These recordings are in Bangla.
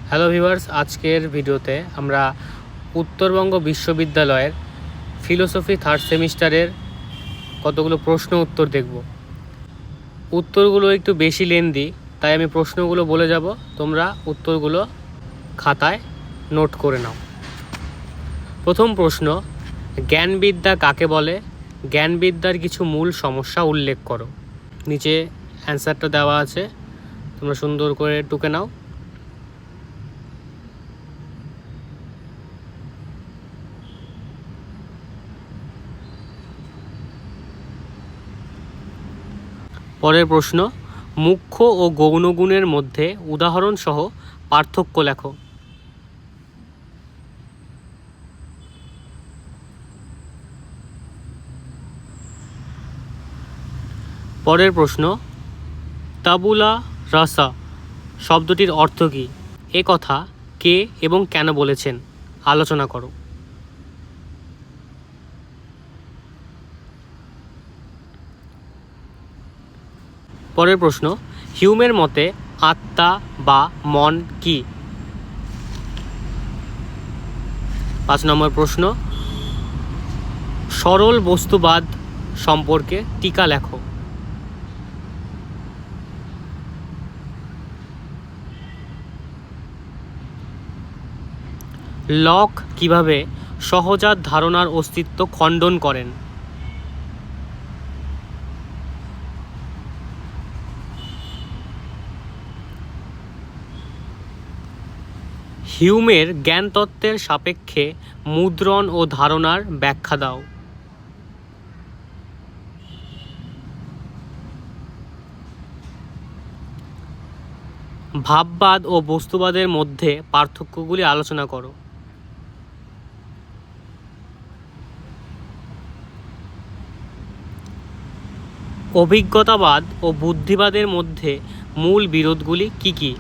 হ্যালো ভিউয়ার্স, আজকের ভিডিওতে আমরা উত্তরবঙ্গ বিশ্ববিদ্যালয়ের ফিলোসফি থার্ড সেমিস্টারের কতগুলো প্রশ্ন উত্তর দেখব। উত্তরগুলো একটু বেশি লেন্দি, তাই আমি প্রশ্নগুলো বলে যাব, তোমরা উত্তরগুলো খাতায় নোট করে নাও। প্রথম প্রশ্ন, জ্ঞানবিদ্যা কাকে বলে? জ্ঞানবিদ্যার কিছু মূল সমস্যা উল্লেখ করো। নিচে অ্যান্সারটা দেওয়া আছে, তোমরা সুন্দর করে টুকে নাও। পরের প্রশ্ন, মুখ্য ও গৌণ গুণের মধ্যে উদাহরণসহ পার্থক্য লেখো। পরের প্রশ্ন, তাবুলা রাসা শব্দটির অর্থ কী? এ কথা কে এবং কেন বলেছেন? আলোচনা করো। পরের প্রশ্ন, হিউমের মতে আত্মা বা মন কি? 5 নম্বর প্রশ্ন, সরল বস্তুবাদ সম্পর্কে টিকা লেখো। লক কিভাবে সহজাত ধারণার অস্তিত্ব খণ্ডন করেন? হিউমের জ্ঞানতত্ত্বের সাপেক্ষে মুদ্রণ ও ধারণার ব্যাখ্যা দাও। ভাববাদ ও বস্তুবাদের মধ্যে পার্থক্যগুলি আলোচনা করো। অভিজ্ঞতাবাদ ও বুদ্ধিবাদের মধ্যে মূল বিরোধগুলি কি কি?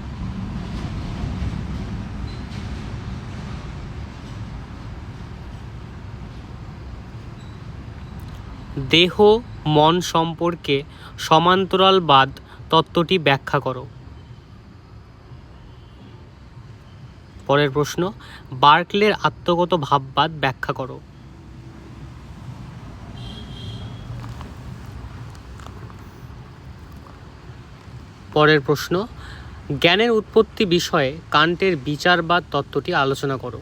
দেহ মন সম্পর্কে সমান্তরালবাদ তত্ত্বটি ব্যাখ্যা করো। পরের প্রশ্ন, বার্কলের আত্মগত ভাববাদ ব্যাখ্যা করো। পরের প্রশ্ন, জ্ঞানের উৎপত্তি বিষয়ে কান্টের বিচারবাদ তত্ত্বটি আলোচনা করো।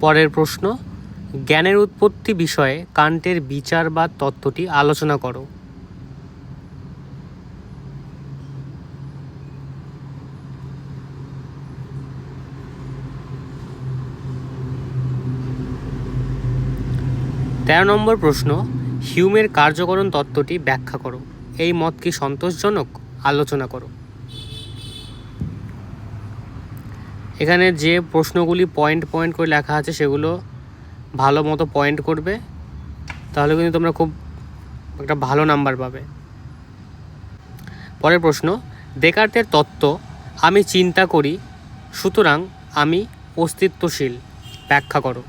পরের প্রশ্ন, জ্ঞানের উৎপত্তি বিষয়ে কান্টের বিচারবাদ তত্ত্বটি আলোচনা করো। তেরো নম্বর প্রশ্ন, হিউমের কার্যকরণ তত্ত্বটি ব্যাখ্যা করো। এই মত কি সন্তোষজনক? আলোচনা করো। এখানে যে প্রশ্নগুলি পয়েন্ট পয়েন্ট করে লেখা আছে সেগুলো ভালো মতো পয়েন্ট করবে, তাহলে কিন্তু তোমরা খুব একটা ভালো নাম্বার পাবে। পরের প্রশ্ন, দেকার্তের তত্ত্ব আমি চিন্তা করি সুতরাং আমি অস্তিত্বশীল ব্যাখ্যা করো।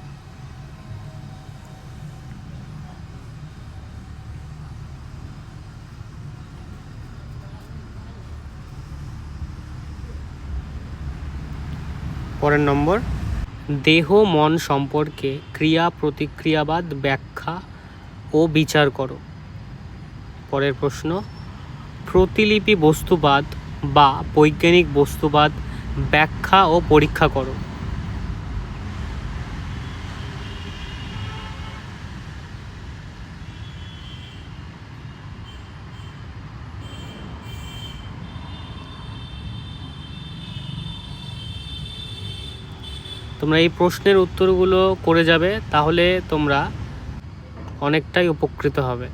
পরের নম্বর, দেহ মন সম্পর্কে ক্রিয়া প্রতিক্রিয়াবাদ ব্যাখ্যা ও বিচার করো। পরের প্রশ্ন, প্রতিলিপি বস্তুবাদ বা বৈজ্ঞানিক বস্তুবাদ ব্যাখ্যা ও পরীক্ষা করো। তোমরা এই প্রশ্নের উত্তরগুলো করে যাবে, তাহলে তোমরা অনেকটাই উপকৃত হবে।